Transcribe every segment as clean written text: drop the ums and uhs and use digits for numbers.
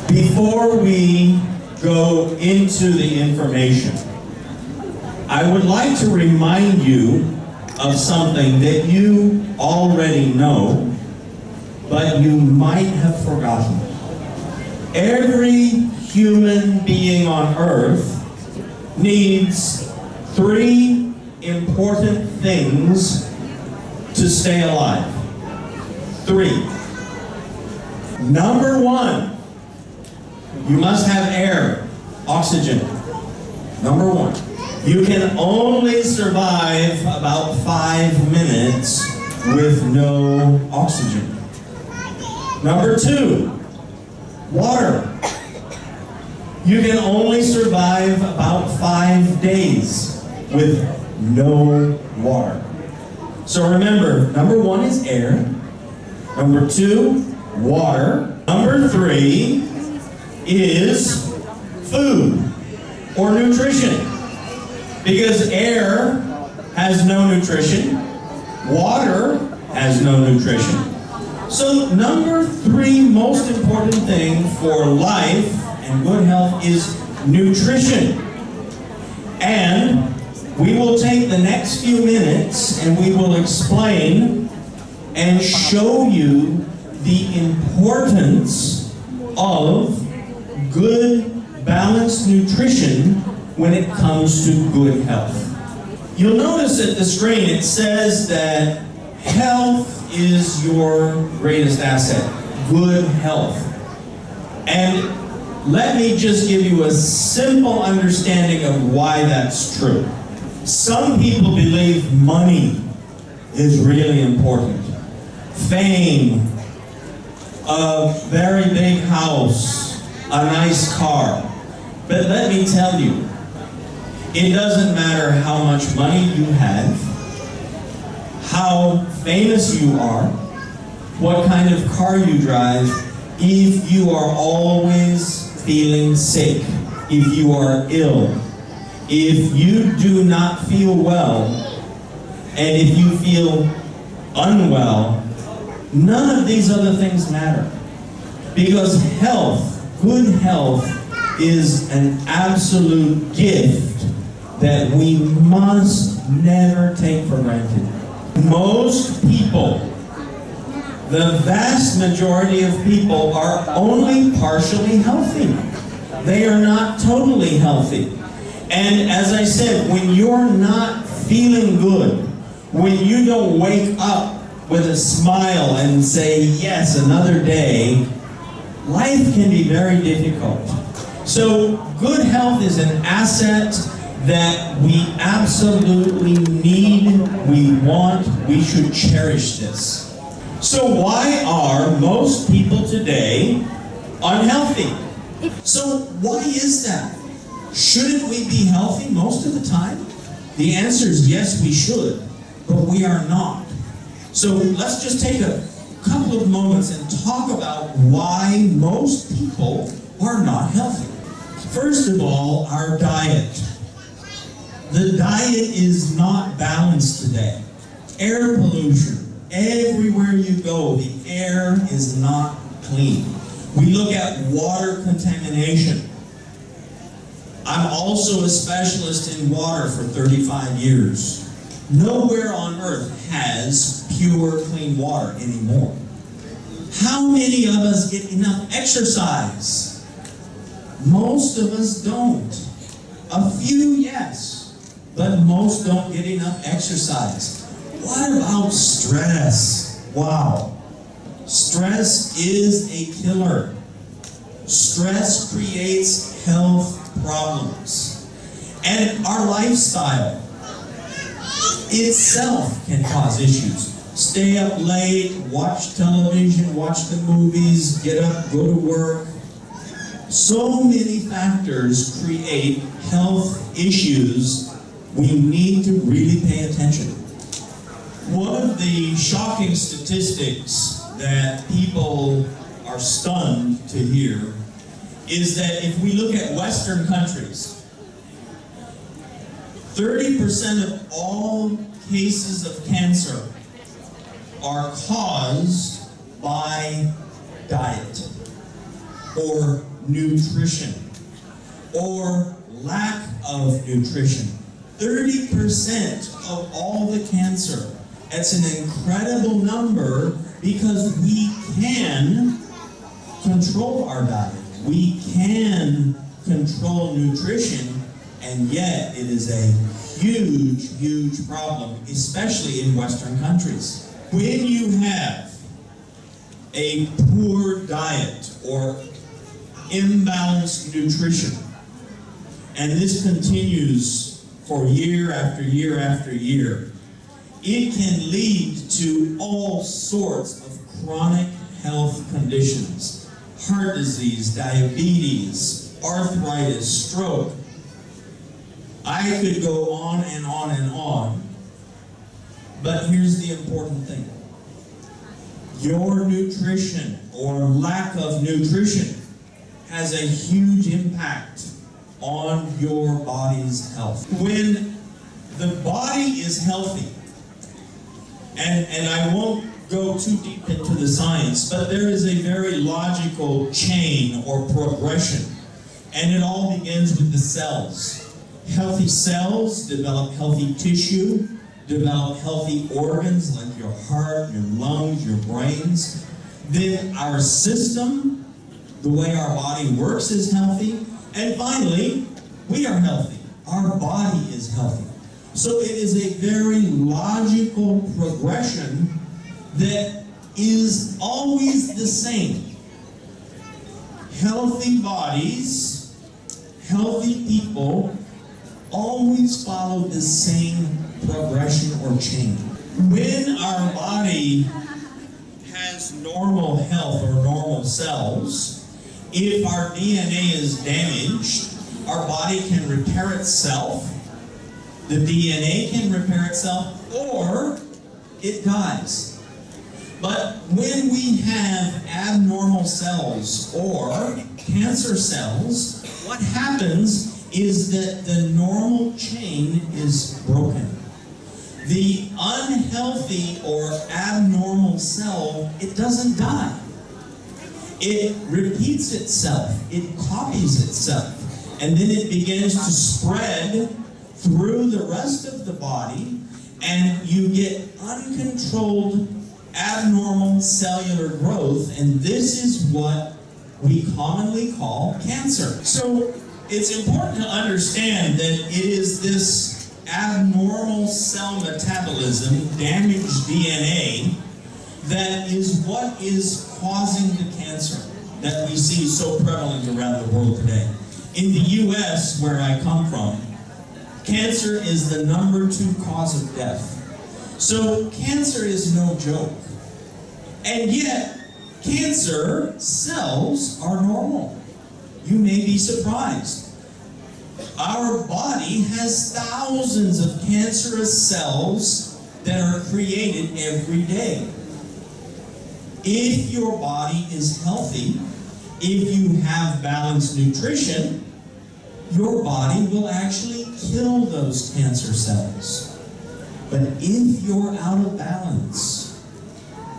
Before we go into the information, I would like to remind you of something that you already know, but you might have forgotten. Every human being on Earth needs 3 important things to stay alive. 3. Number 1, you must have air, oxygen. Number 1. You can only survive about 5 minutes with no oxygen. Number 2, water. You can only survive about 5 days with no water. So remember, number 1 is air. Number 2, water. Number 3 is food or nutrition. Because air has no nutrition, water has no nutrition. So number 3 most important thing for life and good health is nutrition. And we will take the next few minutes and we will explain and show you the importance of good, balanced nutrition when it comes to good health. You'll notice at the screen it says that health is your greatest asset. Good health. And let me just give you a simple understanding of why that's true. Some people believe money is really important. Fame, a very big house, a nice car. But let me tell you, it doesn't matter how much money you have, how famous you are, what kind of car you drive, if you are always feeling sick, if you are ill, if you do not feel well, and if you feel unwell, none of these other things matter. Because health, good health, is an absolute gift that we must never take for granted. Most people, the vast majority of people, are only partially healthy. They are not totally healthy. And as I said, when you're not feeling good, when you don't wake up with a smile and say, yes, another day, life can be very difficult. So good health is an asset that we absolutely need, we want, we should cherish this. So why are most people today unhealthy? So why is that? Shouldn't we be healthy most of the time? The answer is yes, we should, but we are not. So let's just take a couple of moments and talk about why most people are not healthy. First of all, our diet. The diet is not balanced today. Air pollution. Everywhere you go, the air is not clean. We look at water contamination. I'm also a specialist in water for 35 years. Nowhere on earth has pure, clean water anymore. How many of us get enough exercise? Most of us don't. A few, yes. But most don't get enough exercise. What about stress? Wow. Stress is a killer. Stress creates health problems. And our lifestyle itself can cause issues. Stay up late, watch television, watch the movies, get up, go to work. So many factors create health issues. We need to really pay attention. One of the shocking statistics that people are stunned to hear is that if we look at Western countries, 30% of all cases of cancer are caused by diet or nutrition or lack of nutrition. 30% of all the cancer. That's an incredible number because we can control our diet. We can control nutrition, and yet it is a huge, huge problem, especially in Western countries. When you have a poor diet or imbalanced nutrition, and this continues for year after year after year, it can lead to all sorts of chronic health conditions. Heart disease, diabetes, arthritis, stroke. I could go on and on and on. But here's the important thing. Your nutrition or lack of nutrition has a huge impact on your body's health. When the body is healthy, and I won't go too deep into the science, but there is a very logical chain or progression, and it all begins with the cells. Healthy cells develop healthy tissue, develop healthy organs like your heart, your lungs, your brains. Then our system, the way our body works, is healthy. And finally, we are healthy. Our body is healthy. So it is a very logical progression that is always the same. Healthy bodies, healthy people, always follow the same progression or chain. When our body has normal health or normal cells, if our DNA is damaged, our body can repair itself, the DNA can repair itself, or it dies. But when we have abnormal cells or cancer cells, what happens is that the normal chain is broken. The unhealthy or abnormal cell, it doesn't die. It repeats itself, it copies itself, and then it begins to spread through the rest of the body, and you get uncontrolled abnormal cellular growth, and this is what we commonly call cancer. So it's important to understand that it is this abnormal cell metabolism, damaged DNA, that is what is causing the cancer that we see so prevalent around the world today. In the U.S., where I come from, cancer is the #2 cause of death. So cancer is no joke. And yet, cancer cells are normal. You may be surprised. Our body has thousands of cancerous cells that are created every day. If your body is healthy, if you have balanced nutrition, your body will actually kill those cancer cells. But if you're out of balance,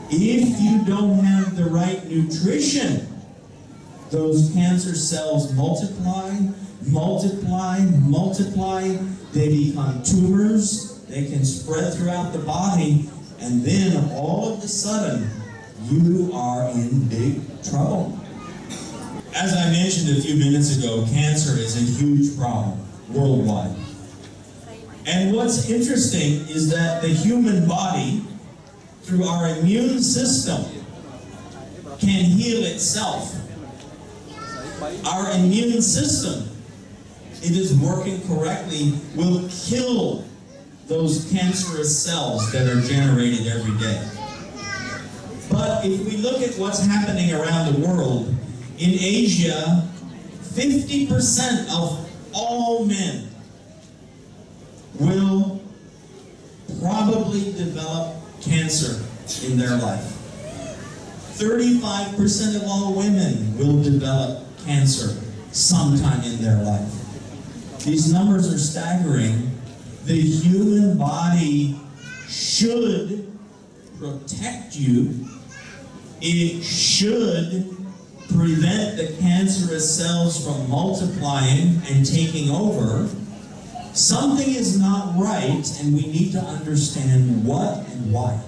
if you don't have the right nutrition, those cancer cells multiply, multiply, multiply. They become tumors. They can spread throughout the body. And then all of a sudden, you are in big trouble. As I mentioned a few minutes ago, cancer is a huge problem worldwide. And what's interesting is that the human body, through our immune system, can heal itself. Our immune system, it is working correctly, will kill those cancerous cells that are generated every day. But if we look at what's happening around the world, in Asia, 50% of all men will probably develop cancer in their life. 35% of all women will develop cancer sometime in their life. These numbers are staggering. The human body should protect you. It should prevent the cancerous cells from multiplying and taking over, something is not right, and we need to understand what and why.